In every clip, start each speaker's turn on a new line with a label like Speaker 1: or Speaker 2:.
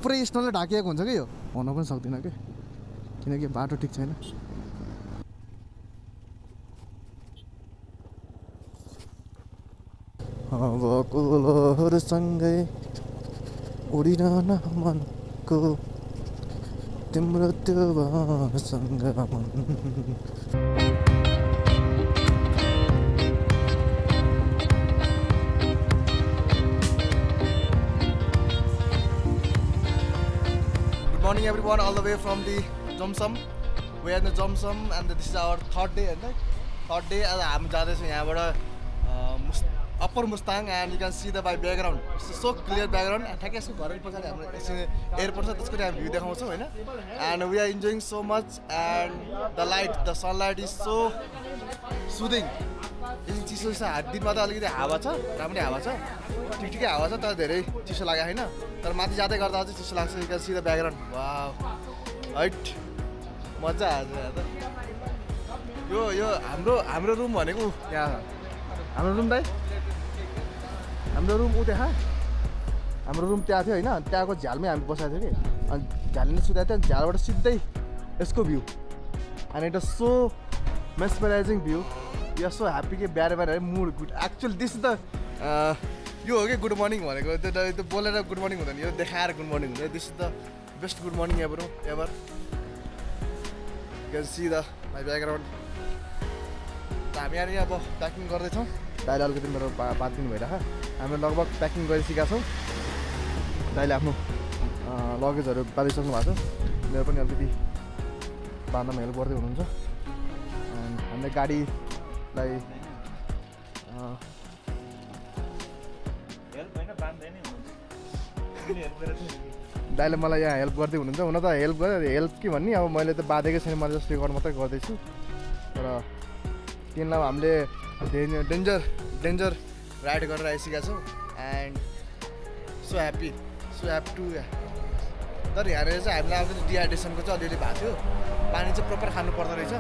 Speaker 1: पुरै स्नोले ढाकिएको हुन्छ कि यो हुन पनि सक्दिनँ कि किनकि बाटो ठिक छैन हावाको लहरसँगै उडिरहन मनको तिम्रो त्यो भावसँग मन morning everyone, all the way from the Jomsom. We are in the Jomsom and this is our third day. Third day as I'm going Upper Mustang and you can see the by background. It's so clear background. Airport and we are enjoying so much and the light, the sunlight is so soothing. चिसो छ दिनमा त अलिकति हावा छ राम्रै हावा छ ठिकठिकै हावा छ तर धेरै चिसो लाग्यो हैन तर माथि जाँदै गर्दा चाहिँ चिसो लाग्छ you can see the background wow height मजा आछ यो हाम्रो रुम भनेको यहाँ हाम्रो रुम दाइ हाम्रो रुम उ देखा हाम्रो रुम त्यहाँ थियो हैन त्यहाँको झ्यालमै हामी बसेको थियो कि अनि झ्यालले सुताएको थियो झ्यालबाट सिधै यसको view and it is so mesmerizing view. We are so happy कि बिहान बिहान mood good. Actually this is the यो हो कि good morning भनेको त्यो बोलेर good morning हुँदैन यो देखाएर good morning हुन्छ. This is the best good morning ever. You can see the my background. हामी यहाँ अब प्याकिङ गर्दै छौं. दाइले अलिकति मेरो बात दिनु भइराछ. हामी लगभग प्याकिङ गरिसकेका छौं. दाइले आफ्नो लगेजहरु बाँधिसक्नु भएको छ. मेरो पनि अलिकति बाँध्नमा हेल्प गर्दै हुनुहुन्छ. अनि हामीले गाडीलाई हेल्प हैन बाँध्दै नै हुनुहुन्छ. हेल्प गरेर दाइले मलाई यहाँ हेल्प गर्दै हुनुहुन्छ. हुन त हेल्प के भन्नी अब मैले त बाँधेकै छैन मैले जस्ट रेकर्ड मात्रै गर्दै छु. तर तिनलाई हामीले डेन्जर राइड गरेर आइसकेका छौँ एन्ड सो ह्याप्पी टु तर यहाँनिर चाहिँ हामीलाई अब डिहाइड्रेसनको चाहिँ अलिअलि भएको थियो. पानी चाहिँ प्रपर खानु पर्दो रहेछ.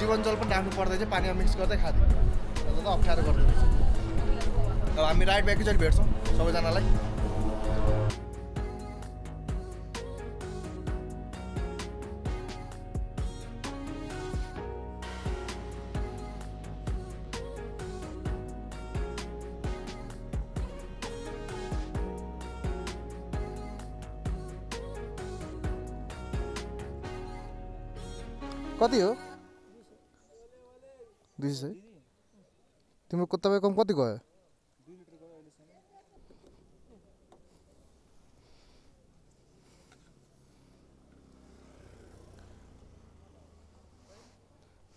Speaker 1: जीवन जल पनि राख्नु पर्दै चाहिँ पानीमा मिक्स गर्दै खाँदै अन्त त अप्ठ्यारो गर्दो रहेछ. अब हामी राइड एकैचोटि भेट्छौँ सबैजनालाई. कति हो 200 तिम्रो तपाईँको कति गयो 2 लिटर गयो अहिलेसम्म.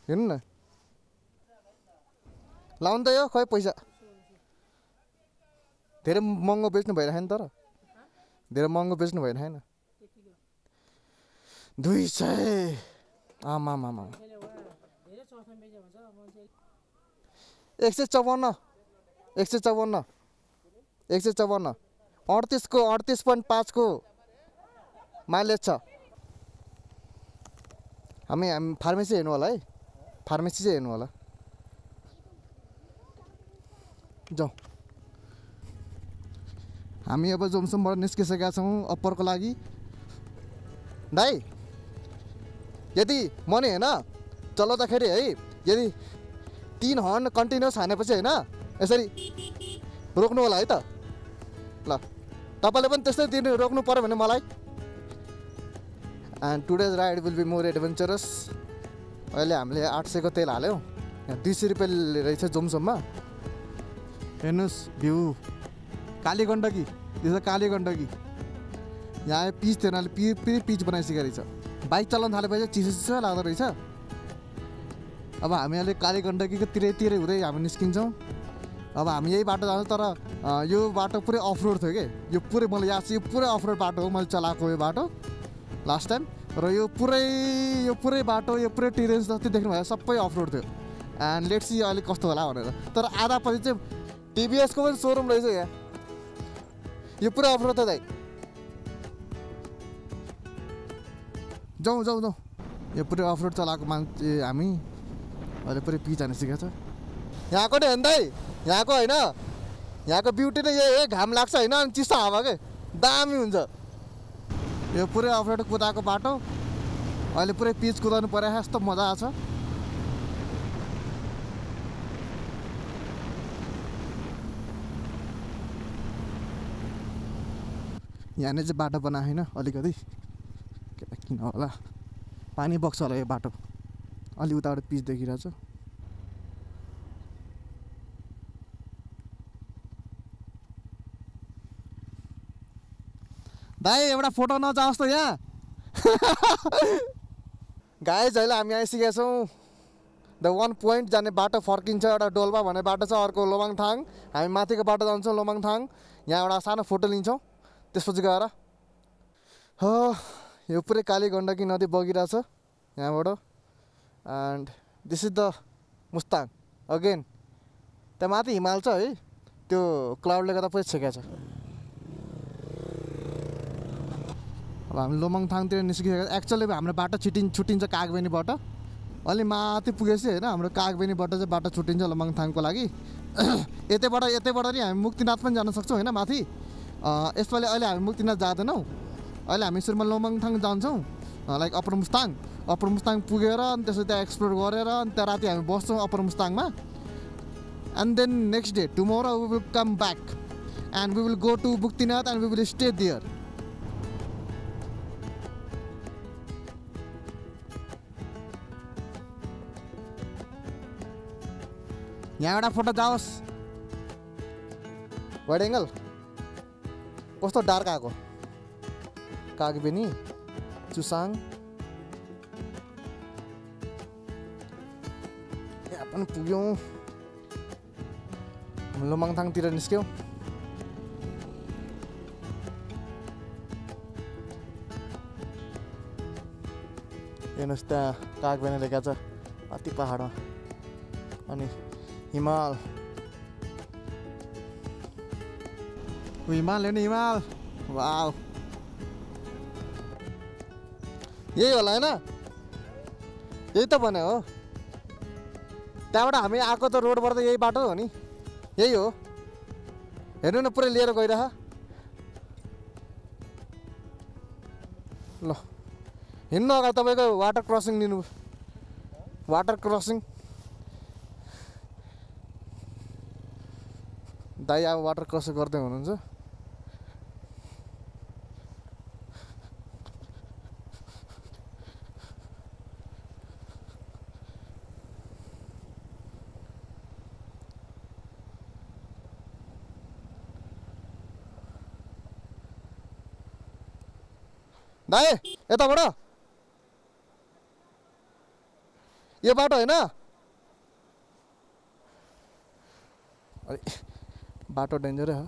Speaker 1: हेर्नु न लाउनु त यो खै पैसा धेरै महँगो बेच्नु भइरहेको नि तर धेरै महँगो बेच्नु भइरहेन 200 आमा 154 38.5 को माइलेज छ. हामी फार्मेसी हेर्नु होला है. फार्मेसी चाहिँ हेर्नु होला. जाउँ हामी अब जोमसमबाट निस्किसकेका छौँ अप्परको लागि. दाइ यदि मनी हैन चलाउँदाखेरि है यदि 3 हर्न कन्टिन्युस हानेपछि हैन यसरी रोक्नु होला है त. ल तपाईले पनि त्यस्तै दिन रोक्नु पर्यो भने मलाई. And today's ride will be more adventurous. अहिले हामीले 800 को तेल हाल्यौँ. यहाँ 200 रुपैयाँ रहेछ जोमसममा. हेर्नुहोस् भ्यू काली गण्डकी. त्यसो काली गण्डकी यहाँ पिच थिएन अहिले पिच बनाइसकेको रहेछ. बाइक चलाउन थालेपछि चिसो लाग्दो रहेछ. अब हामी अहिले काली गण्डकीको तिरै हुँदै हामी निस्किन्छौँ. अब हामी यही बाटो जान्छौँ तर यो बाटो पुरै अफ रोड थियो कि यो पुरै मलाई याद छ यो पुरै अफ रोड बाटो हो. मैले चलाएको यो बाटो लास्ट टाइम र यो पुरै बाटो यो पुरै टेरेन्स जति देख्नु भयो सबै अफ रोड थियो. एन्ड लेट्स सी अहिले कस्तो होला भनेर. तर आधा पछि चाहिँ टिभीएसको पनि सोरुम रहेछ यहाँ. यो पुरै अफ रोड थियो दाइ. जाउँ यो पुरै अफ रोड चलाएको मान्छे हामी अहिले पुरै पिच हानि सिकेको छ. यहाँको नि हेर्नु दाइ यहाँको होइन यहाँको ब्युटी नै यही घाम लाग्छ होइन अनि चिसो हावा के दामी हुन्छ. यो पुरै अफरोड कुदाएको बाटो अहिले पुरै पिच कुदाउनु पर्यो यस्तो मजा आछ। यहाँनिर चाहिँ बाटो बनाएको होइन अलिकति किन होला पानी बग्छ होला यो बाटो अलि उताबाट पिच देखिरहेछ। दाइ एउटा फोटो नजाओस् त यहाँ। गाइज अहिले हामी आइसकेका छौँ द 1 पोइन्ट जाने बाटो फर्किन्छ। एउटा डोल्पा भन्ने बाटो छ, अर्को लोमाङथाङ। हामी माथिको बाटो जान्छौँ लोमाङथाङ। यहाँ एउटा सानो फोटो लिन्छौँ त्यसपछि गएर हो यो पुरै काली गण्डकी नदी बगिरहेछ यहाँबाट। And this is the Mustang again. त्यहाँ माथि हिमाल छ है, त्यो क्लाउडले गर्दा पुरै छेकेको छ। अब हामी लोमाङथाङतिर निस्किसकेको। एक्चुअली हाम्रो बाटो छुट्टिन्छ कागबेनीबाट। अलि माथि पुगेपछि होइन हाम्रो कागबेनीबाट चाहिँ बाटो छुट्टिन्छ लोमाङथाङको लागि। यतैबाट नि हामी मुक्तिनाथ पनि जान सक्छौँ होइन माथि। यसपालि अहिले हामी मुक्तिनाथ जाँदैनौँ, अहिले हामी सुरुमा लोमाङथाङ जान्छौँ लाइक अप्पर मुस्ताङ पुगेर अनि त्यसपछि त्यहाँ एक्सप्लोर गरेर अनि त्यहाँ राति हामी बस्छौँ अप्पर मुस्ताङमा। And then next day tomorrow we will come back and we will go to Muktinath and we will stay there. यहाँ एउटा फोटो जाओस् वाइड एङ्गल। कस्तो डार्क आएको कागबेनी चुसाङ। यहाँ पनि पुग्यौँ, लोमाङथाङतिर निस्क्यौँ। हेर्नुहोस् त्यहाँ कागबेनी लेखा छ माथि पहाडमा। अनि हिमाल हेर्नु हिमाल। वाउ यही होला होइन, यही त भने हो। त्यहाँबाट हामी आएको त रोडबाट त यही बाटो हो नि, यही हो। हेर्नु न पुरै लिएर गइरह। ल हिँड्नु अगाडि तपाईँको वाटर क्रसिङ लिनु, वाटर क्रसिङ। दाइ अब वाटर क्रसिङ गर्दै हुनुहुन्छ। दाइ यताबाट यो बाटो होइन, बाटो डेन्जरै हो।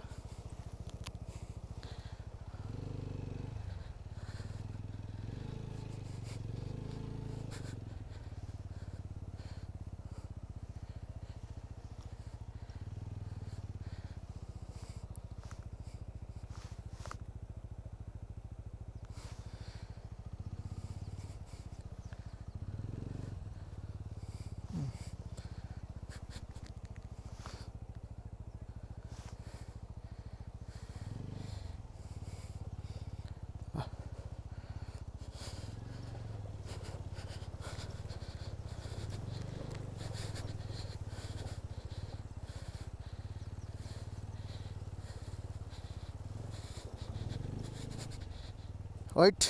Speaker 1: Right.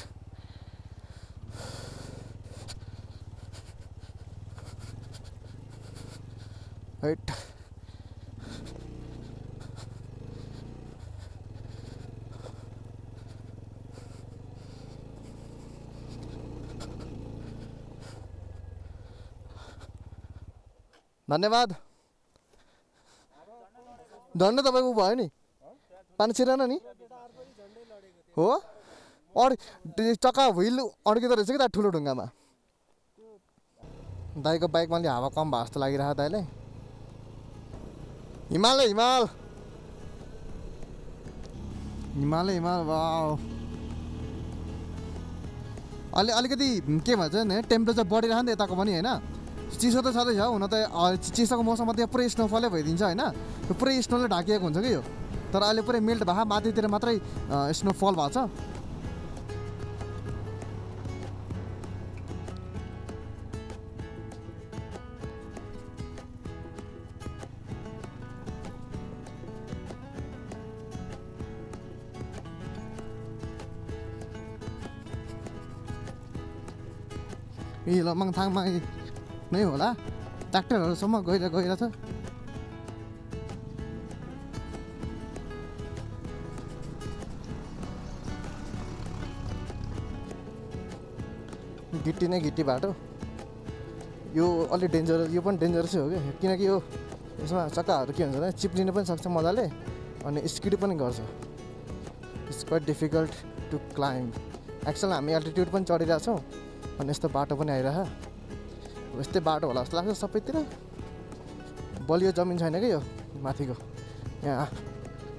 Speaker 1: Right. धन्यवाद। झन्डै तपाईँको भयो नि, पानी छिरेन नि हो। चक्का व्हिल अड्किँदो रहेछ कि त ठुलो ढुङ्गामा। दाइको बाइकमा अलि हावा कम भए जस्तो लागिरहेको दाइलाई। हिमाल हिमाल हिमाल हिमाल वाउ। अलिकति के भन्छ नि टेम्परेचर बढिरहेको नि त यताको पनि होइन। चिसो त छँदैछ हुन त, चिसोको मौसममा त्यहाँ पुरै स्नोफलै भइदिन्छ होइन। त्यो पुरै स्नोले ढाकिएको हुन्छ कि यो, तर अहिले पुरै मेल्ट भएको माथितिर मात्रै स्नोफल भएको छ। यी लमङथाङमा नै होला ट्र्याक्टरहरूसम्म गइरहेछ गिट्टी नै गिट्टी बाटो यो अलि डेन्जरस यो पनि डेन्जरसै हो क्या किनकि यो यसमा चक्काहरू के हुन्छ भने चिप्लिन पनि सक्छ मजाले अनि स्किड पनि गर्छ it's quite difficult to climb actual हामी एल्टिट्युड पनि चढिरहेछौँ अनि यस्तो बाटो पनि आइरह यस्तै बाटो होला जस्तो लाग्छ सबैतिर बलियो जमिन छैन क्या यो माथिको यहाँ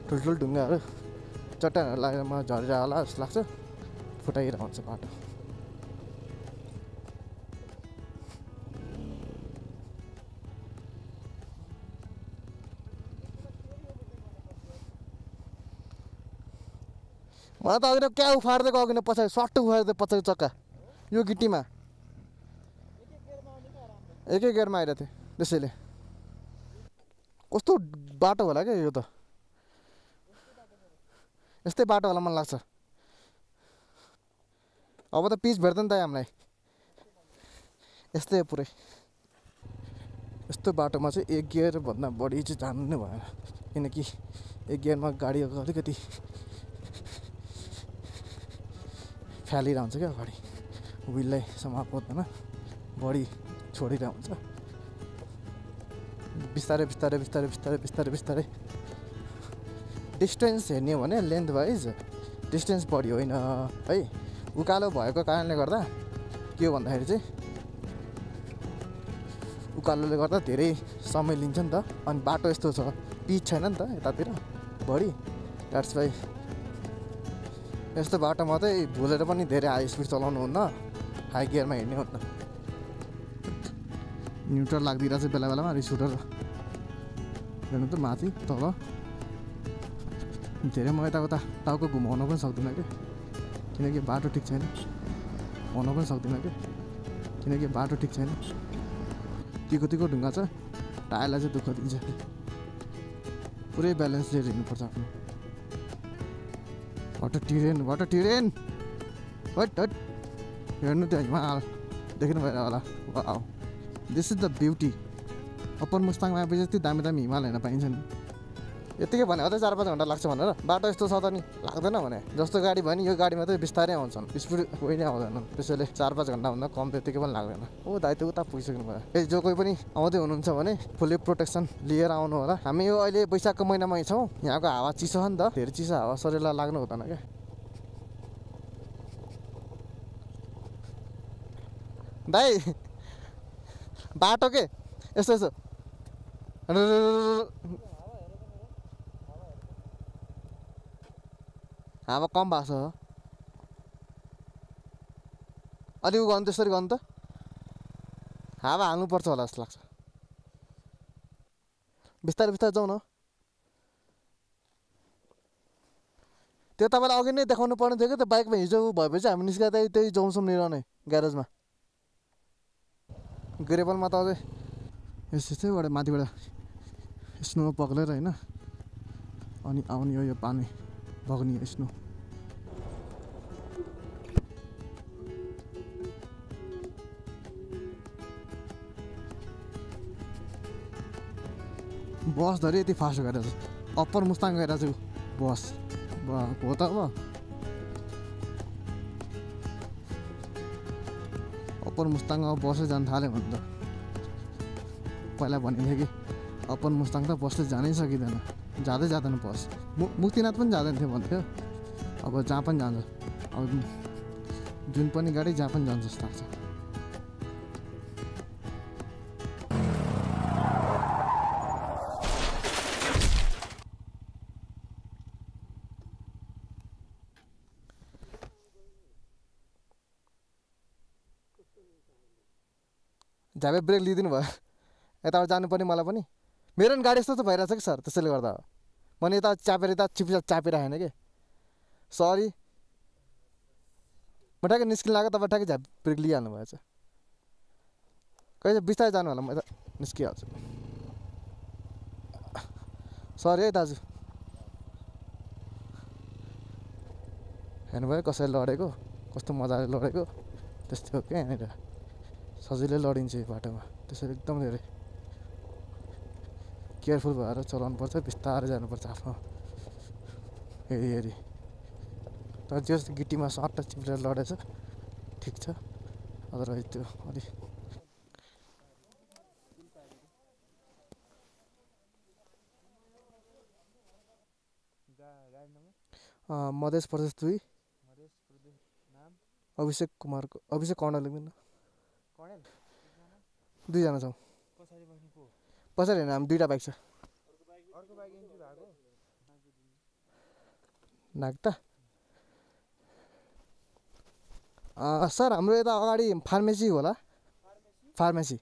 Speaker 1: ठुल्ठुलो ढुङ्गाहरू चट्टानहरू लागेर म झरिरह होला जस्तो लाग्छ फुटाइरहेको हुन्छ बाटो मलाई त अघि क्या उफार्दै गयो किन पछाडि सट्ट उफार्दै पछाडि चक्का यो गिट्टीमा एकै गेयरमा आइरहेको थियो त्यसैले कस्तो बाटो होला क्या यो त यस्तै बाटो होला मन लाग्छ अब त पिच भेट्दैन त हामीलाई यस्तै पुरै यस्तो बाटोमा चाहिँ एक गियरभन्दा बढी चाहिँ जानु नै भएन किनकि एक गियरमा गाडी अलिकति फ्यालिरहन्छ क्या अगाडि विललाई समाप्त हुँदैन बढी छोडिरहेको हुन्छ बिस्तारै बिस्तारै बिस्तारै बिस्तारै बिस्तारै बिस्तारै डिस्टेन्स हेर्ने हो भने लेन्थ वाइज डिस्टेन्स बढी होइन है उकालो भएको कारणले गर्दा के हो भन्दाखेरि चाहिँ उकालोले गर्दा धेरै समय लिन्छ नि त अनि बाटो यस्तो छ पिच छैन नि त यतातिर बढी द्याट्स वाइ यस्तो बाटोमा चाहिँ भुलेर पनि धेरै हाई स्पिड चलाउनु हुन्न हाई गियरमा हिँड्ने हुन्न न्युट्रल लाग्दिरहेछ बेला बेलामा रिस उठेर हेर्नु त माथि तल धेरै म यताउता टाउको घुमाउन पनि सक्दिनँ कि किनकि बाटो ठिक छैन हुन पनि सक्दिनँ कि किनकि बाटो ठिक छैन तिको तिको ढुङ्गा छ टायरलाई चाहिँ दुःख दिन्छ पुरै ब्यालेन्स लिएर हिँड्नुपर्छ आफ्नो वाटर टिरेन हट हट हेर्नु त्यो हिमाल देख्नु भएर होला wow this is the beauty upper मुस्ताङमा आएपछि यति दामी दामी हिमाल हेर्न पाइन्छ नि यतिकै भने अझै 4-5 घन्टा लाग्छ भनेर बाटो यस्तो छ त नि लाग्दैन भने जस्तो गाडी भयो नि यो गाडीमा चाहिँ बिस्तारै आउँछन् स्पिड कोही नै आउँदैनन् त्यसैले 4-5 घन्टाभन्दा कम त्यतिकै पनि लाग्दैन ओ दाइ त उता पुगिसक्नु भयो ए जो कोही पनि आउँदै हुनुहुन्छ भने फुल्ली प्रोटेक्सन लिएर आउनु होला हामी यो अहिले वैशाखको महिनामै छौँ यहाँको हावा चिसो छ नि त धेरै चिसो हावा शरीरलाई लाग्नु हुँदैन क्या दाइ बाटो के यस्तो यस्तो हावा कम भएको छ अलिक गर्नु त्यसरी गर्नु त हावा हाल्नुपर्छ होला जस्तो लाग्छ बिस्तारै बिस्तारै जाउँ न त्यो तपाईँलाई अघि नै देखाउनु पर्ने थियो कि त्यो बाइकमा हिजो भएपछि हामी निस्किँदा त्यही जाउँछौँ निरने ग्यारेजमा ग्रेबलमा त अझै यस्तैबाट माथिबाट स्नो पक्लेर होइन अनि आउने हो यो पानी बग्ने स्नो बस धरि यति फास्ट गएर अप्पर मुस्ताङ गएर चाहिँ बस हो त अब अप्पर मुस्ताङमा बसले जान थाल्यो भने त पहिला भनिन्थ्यो कि अप्पर मुस्ताङ त बसले जानै सकिँदैन जाँदै जाँदैन बस मुक्तिनाथ पनि जाँदैन थियो भन्थ्यो अब जहाँ पनि जान्छ अब जुन पनि गाडी जहाँ पनि जान्छ जस्तो लाग्छ झापे ब्रेक लिइदिनु भयो यताबाट जानुपर्ने मलाई पनि मेरो पनि गाडी यस्तो त भइरहेछ कि सर त्यसैले गर्दा हो मैले यता चापेर यता चापिराखेन कि सरी म ठ्याक्कै निस्किन लाग्यो तपाईँ ठ्याक्कै झाप ब्रेक लिइहाल्नु भएछ कहिले बिस्तारै जानु होला म यता निस्किहाल्छु सरी है दाजु हेर्नुभयो कसैले लडेको कस्तो मजाले लडेको त्यस्तै हो क्या यहाँनिर सजिलै लडिन्छ यो बाटोमा, त्यसैले एकदम धेरै केयरफुल भएर चलाउनुपर्छ, बिस्तारै जानुपर्छ आफ्नो हेरी। तर जस्तो गिट्टीमा सट्ट चिप्लेर लडेछ ठिक छ, अदरवाइज त्यो अलि मध्य प्रदेश 2 अभिषेक कुमारको अभिषेक कर्णेल लेख्नु 2 जना छौँ। पछाडि होइन, हामी 2टा बाइक छ। नाग्दा सर हाम्रो यता अगाडि फार्मेसी होला, फार्मेसी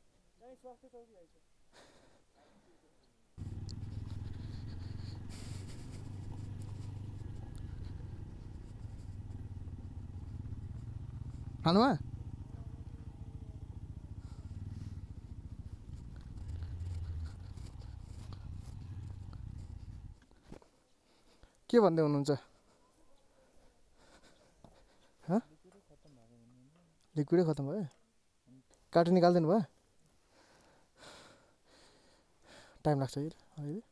Speaker 1: खानुमा के भन्दै हुनुहुन्छ? लिक्विडै खत्तम भयो, कार्टुन निकालिदिनु भयो? टाइम लाग्छ कि अहिले?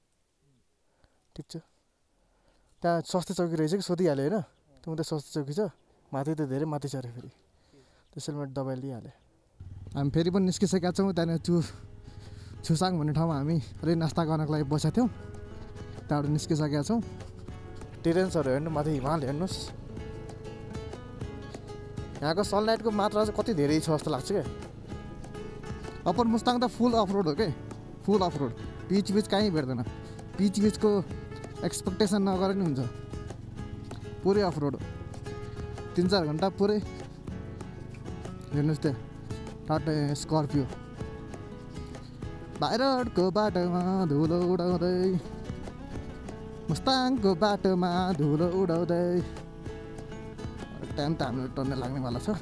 Speaker 1: ठिक छ। त्यहाँ सस्तो चौकी रहेछ कि सोधिहालेँ होइन, त्यो त सस्तो चौकी छ, माथि त धेरै माथि छ अरे फेरि, त्यसैले मैले दबाई लिइहालेँ। हामी फेरि पनि निस्किसकेका छौँ। त्यहाँनिर छुसाङ भन्ने ठाउँमा हामी अलि नास्ता गर्नको लागि बसेका थियौँ, त्यहाँबाट निस्किसकेका छौँ। टेरेन्सहरू हेर्नु, माथि हिमाल हेर्नुहोस्। यहाँको सनलाइटको मात्रा चाहिँ कति धेरै छ जस्तो लाग्छ क्या। अप्पर मुस्ताङ त फुल अफ रोड हो क्या, फुल अफ रोड, पिच बिच कहीँ भेट्दैन। पिच बिचको एक्सपेक्टेसन नगरे नि हुन्छ, पुरै अफ रोड हो। 3-4 घन्टा पुरै हेर्नुहोस् त्यहाँ टाटा स्कर्पियो भाइरडको बाटोमा धुलो उडाउँदै, मुस्ताङको बाटोमा धुलो उडाउँदै। टाइम त हाम्रो टर्न लाग्नेवाला छ।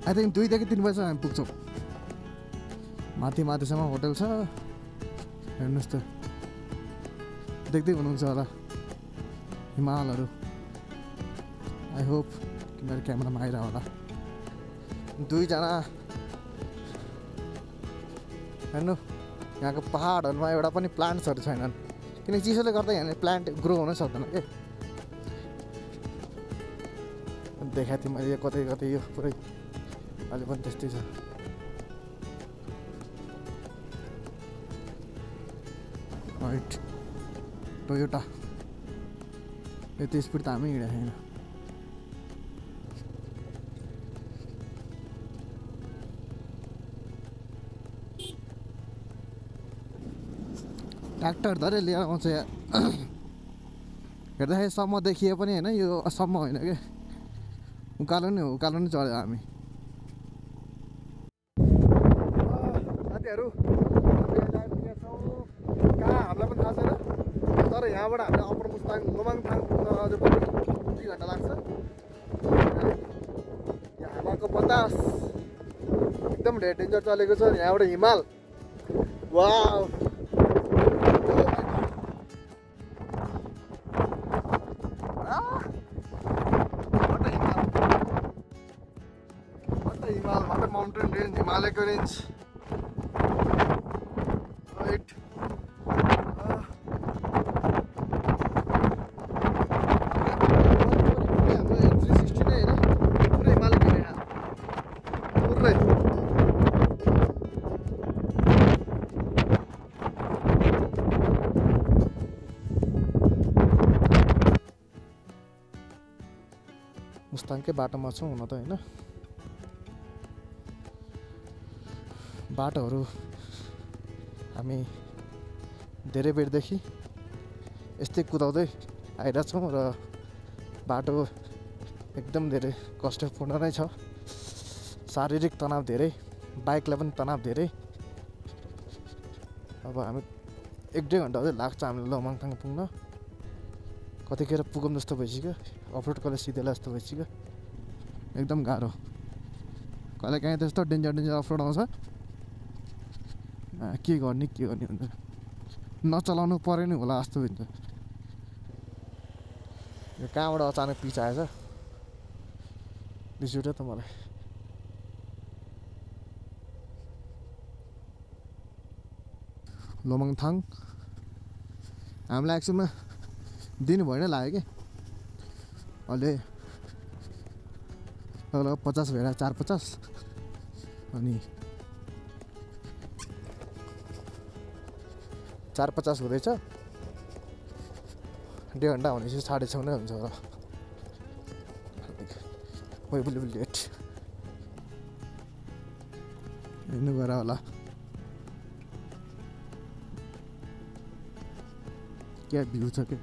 Speaker 1: आई थिङ्क 2 देखि 3 बजीसम्म हामी पुग्छौँ। माथिसम्म होटल छ, हेर्नुहोस् त, देख्दै हुनुहुन्छ होला हिमालहरू। आई होप मेरो क्यामेरामा आइरह होला। 2 जना हेर्नु, यहाँको पहाडहरूमा एउटा पनि प्लान्ट्सहरू छैनन्, किनकि चिसोले गर्दा यहाँ प्लान्ट ग्रो हुन सक्दैन के। देखाएको थिएँ मैले कतै कतै, यो पुरै अहिले पनि त्यस्तै छ। Right, Toyota. यति स्पिड त हामी हिँडेको छैन। ट्र्याक्टर धरै लिएर आउँछ यहाँ, हेर्दाखेरि सम्म देखिए पनि होइन, यो सम्म होइन क्या, उकालो नै हो, उकालो नै चढ्यो हामी। साथीहरू कहाँ हामीलाई पनि थाहा छैन, तर यहाँबाट हामीले अप्पर मुस्ताङ लोमाङथाङ पुग्न अझै पनि 2 घन्टा लाग्छ। यहाँ हावाको बतास एकदम डेन्जर चलेको छ। यहाँबाट हिमाल, वाउ, माउन्टेन रेन्ज, हिमालयको रेन्ज। राइट, हाम्रो 360 नै होइन, पुरै हिमालयको यहाँ पुरै। मुस्ताङकै बाटोमा छौँ हुन त होइन। बाटोहरू हामी धेरै बेरदेखि यस्तै कुदाउँदै आइरहेछौँ र बाटो एकदम धेरै कष्टपूर्ण नै छ। शारीरिक तनाव धेरै, बाइकलाई पनि तनाव धेरै। अब हामी 1-2 घन्टा अझै लाग्छ हामीले लोमाङथाङ पुग्न। कतिखेर पुगौँ जस्तो भइसक्यो, अफरोड कहिले सिधेला जस्तो भइसक्यो, एकदम गाह्रो। कहिले काहीँ त्यस्तो डेन्जर अफरोड आउँछ, के गर्ने हुन्छ, नचलाउनु पऱ्यो नि होला जस्तो हुन्छ। यो कहाँबाट अचानक पिच आएछ, रिस उठ्यो त मलाई। लोमङथाङ हामीलाई एक्चुअलमा दिनु भएन लाग्यो कि अहिले लगभग 50 भएर 450 अनि 450 हुँदैछ 1.5 घन्टा भनेपछि 6:30 नै हुन्छ होला वेबुल लेट हिँड्नु गएर होला क्या भ्यू छ के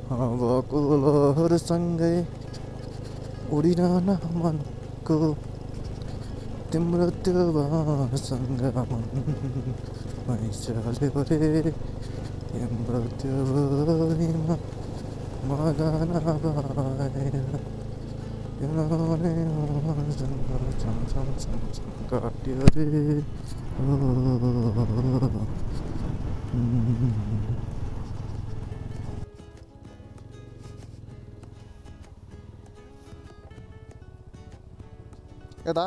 Speaker 1: हावाको लहरसँगै उडिरहन मनको तिम्रो त्यो बाणसँग मन चल्यो रे तिम्रो त्यो भरिमा मगन भएर काट्यो रे यता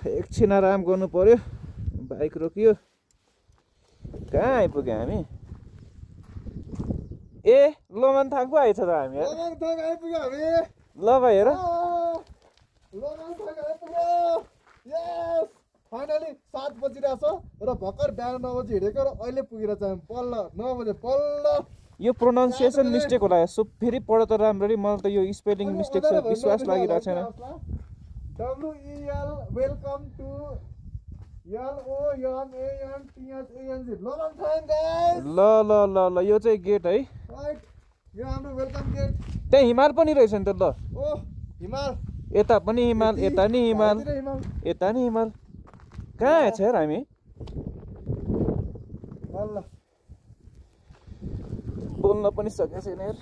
Speaker 1: एकछिन आराम गर्नु पर्यो बाइक रोकियो कहाँ आइपुग्यो हामी ए लोमङथाङ पो आइछ त हामी
Speaker 2: लोमङथाङ आइपुग्यो हामी
Speaker 1: ल भाइ हेर
Speaker 2: लोमङथाङ आइपुग्यो यस फाइनली 7 बजिरहेछ र भर्खर बिहान 9 बजी हिँडेको र अहिले पुगेर चाहिँ पल्ल 9 बजे पल्ल
Speaker 1: यो प्रोनाउन्सिएसन मिस्टेक होला यसो फेरि पढ त राम्ररी मलाई त यो स्पेलिङ मिस्टेक छ विश्वास लागिरहेको छैन
Speaker 2: WEL welcome to LOMANTHANG Lomanthang guys
Speaker 1: ल ल ल ल यो चाहिँ गेट है
Speaker 2: राइट यो हाम्रो वेलकम गेट
Speaker 1: त्यहाँ हिमाल पनि रहेछ नि त ल
Speaker 2: ओ हिमाल
Speaker 1: यता पनि हिमाल यता नि हिमाल यता नि हिमाल कहाँ आएछ यार हामी
Speaker 2: ल
Speaker 1: बोल्न पनि सकेको छैन यार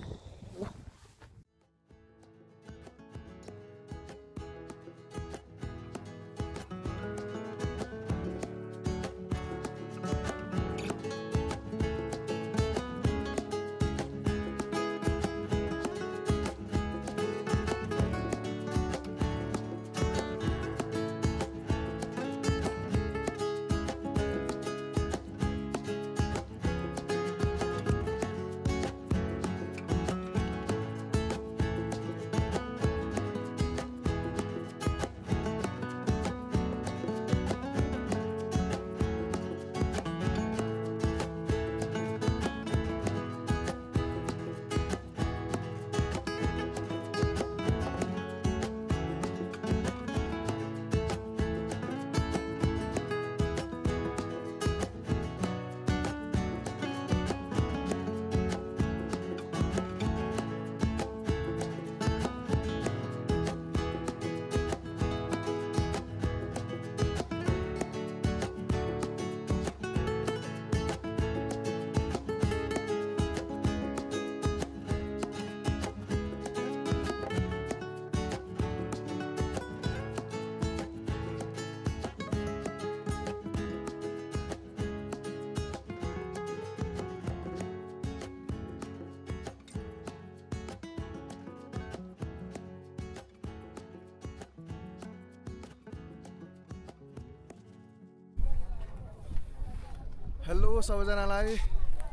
Speaker 2: हेलो सबैजनालाई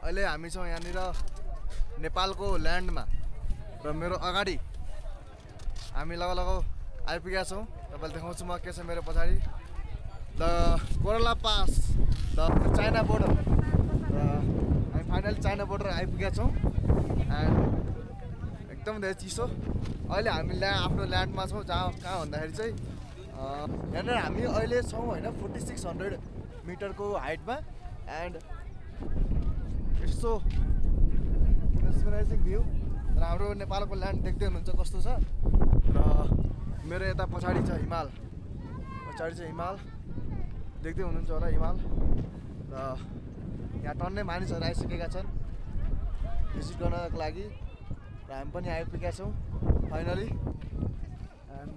Speaker 2: अहिले हामी छौँ यहाँनिर नेपालको ल्यान्डमा र मेरो अगाडि हामी लगभग आइपुगेका छौँ तपाईँलाई देखाउँछु म के छ मेरो पछाडि the Korala pass the China border र हामी फाइनली चाइना बोर्डर आइपुगेका छौँ एन्ड एकदम धेरै चिसो अहिले हामी आफ्नो ल्यान्डमा छौँ कहाँ भन्दाखेरि चाहिँ यहाँनिर हामी अहिले छौँ होइन 4600 मिटरको हाइटमा एन्ड यस्तो मेस्मराइजिङ भ्यू र हाम्रो नेपालको ल्यान्ड देख्दै हुनुहुन्छ कस्तो छ र मेरो यता पछाडि छ हिमाल देख्दै हुनुहुन्छ होला हिमाल र यहाँ टन्नै मानिसहरू आइसकेका छन् भिजिट गर्नको लागि र हामी पनि आइपुगेका छौँ finally and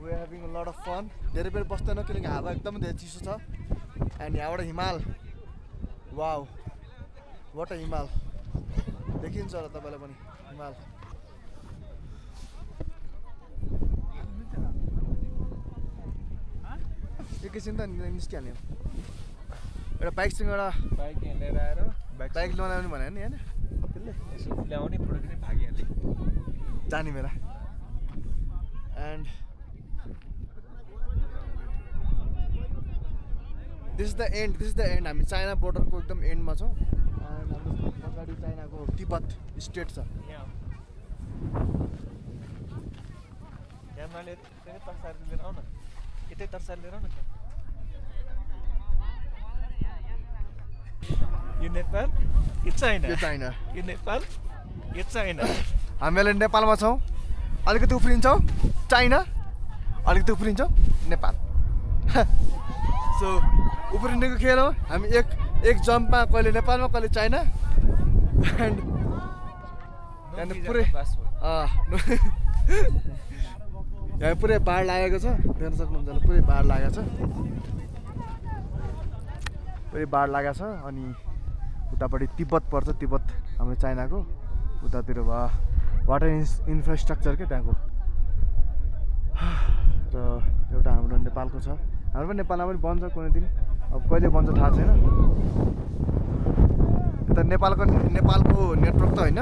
Speaker 2: we are having a lot of fun धेरै बेर बस्दैन किनकि हावा एकदमै धेरै चिसो छ एन्ड यहाँबाट हिमाल वाउ वाट अ हिमाल देखिन्छ होला तपाईँलाई पनि हिमाल एकैछिन त निस्किहाल्यो एउटा बाइकसँग एउटा
Speaker 3: बाइक लिएर आएर
Speaker 2: बाइक ल्याउने भने नि होइन त्यसले
Speaker 3: ल्याउने फोटो खिच्ने भागिहाल्यो
Speaker 2: जाने बेला and this is the and हामी चाइना बोर्डरको एकदम एन्डमा छौँ एन्ड हाम्रो अगाडि चाइनाको तिब्बत स्टेट छ
Speaker 3: क्यामेराले त्यही तर्सार लिएर आऊ न यतै तर्सार लिएर आऊ न यो नेपाल यो चाइना यो नेपाल यो चाइना
Speaker 2: हामी अहिले नेपालमा छौँ अलिकति उफ्रिन्छौँ चाइना अलिकति उफ्रिन्छौँ नेपाल सो उफ्रिनेको खेल हो हामी एक जम्पमा कहिले नेपालमा कहिले चाइना एन्ड त्यहाँदेखि पुरै यहाँ पुरै बाढ लागेको छ देख्न सक्नुहुन्छ होला पुरै बाढ लागेको छ अनि उतापट्टि तिब्बत पर्छ तिब्बत हाम्रो चाइनाको उतातिर भयो वाटर इन्फ्रास्ट्रक्चर के त्यहाँको र एउटा हाम्रो नेपालको छ हाम्रो पनि नेपालमा पनि बन्छ कुनै दिन अब कहिले बन्छ थाहा छैन यता नेपालको नेटवर्क त होइन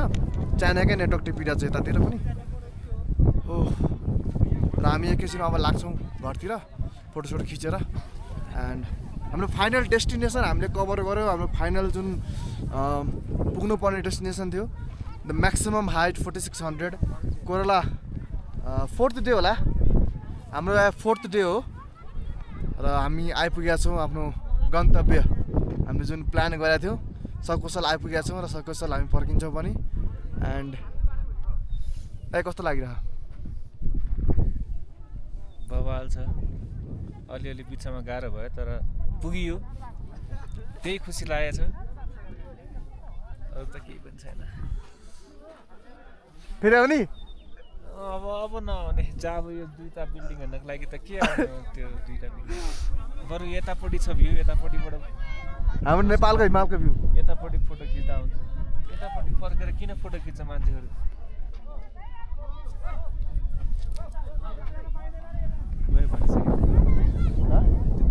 Speaker 2: चाइनाकै नेटवर्क टिपिरहेको छ यतातिर पनि हो र हामी एकैछिन अब लाग्छौँ घरतिर फोटोसोटो खिचेर एन्ड हाम्रो फाइनल डेस्टिनेसन हामीले कभर गऱ्यौँ हाम्रो फाइनल जुन पुग्नुपर्ने डेस्टिनेसन थियो the maximum height 4600 Corolla 4th day होला हाम्रो 4th डे हो र हामी आइपुगेका छौँ आफ्नो गन्तव्य हामीले जुन प्लान गरेका थियौँ सकुशल आइपुगेका छौँ र सकुशल हामी फर्किन्छौँ पनि एन्ड कस्तो लागिरह
Speaker 3: बवाल छ अलिअलि बिचमा गाह्रो भयो तर पुगियो त्यही खुसी लागेको छ अरू त केही पनि छैन
Speaker 2: फेरि आउने
Speaker 3: अब नआउने जब यो दुईवटा बिल्डिङ हेर्नको लागि त के आउनु त्यो दुईवटा बिल्डिङ बरु यतापट्टि छ भ्यू यतापट्टिबाट
Speaker 2: हाम्रो नेपालको हिमालको भ्यू
Speaker 3: यतापट्टि फोटो खिच्दा हुन्छ यतापट्टि फर्केर किन फोटो खिच्छ मान्छेहरू गयो भनिसक्यो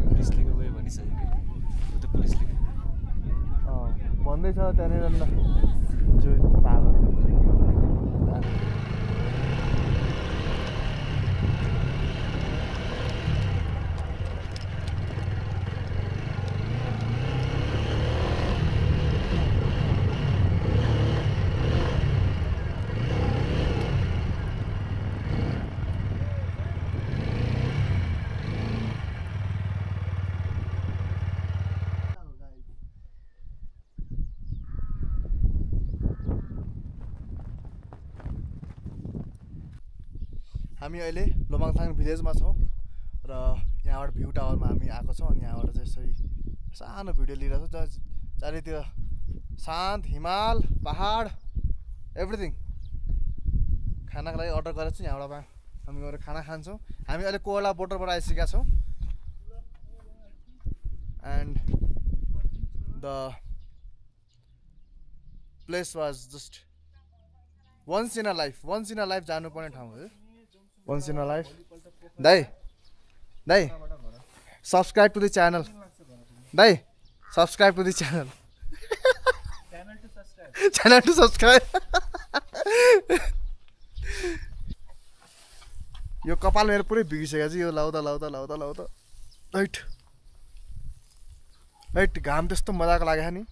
Speaker 3: पुलिसले गयो भनिसक्यो त्यो पुलिसले
Speaker 2: भन्दैछ त्यहाँनिर जो पागल हामी अहिले लोमाङथाङ भिलेजमा छौँ र यहाँबाट भ्यू टावरमा हामी आएको छौँ अनि यहाँबाट चाहिँ यसरी सानो भिडियो लिइरहेको छौँ चारैतिर शान्त हिमाल पहाड एभ्रिथिङ खानाको लागि अर्डर गरेको छु यहाँबाट हामी गएर खाना खान्छौँ हामी अहिले कोला बोर्डरबाट आइसकेका छौँ and the place was just once in a life जानुपर्ने ठाउँ हो Once in a life. Dai, subscribe to the channel. Dai, subscribe to the channel. Channel to subscribe. यो कपाल मेरो पुरै भिगिसकेको छ यो लाउँदा राइट घाम त्यस्तो मजाको लाग्यो नि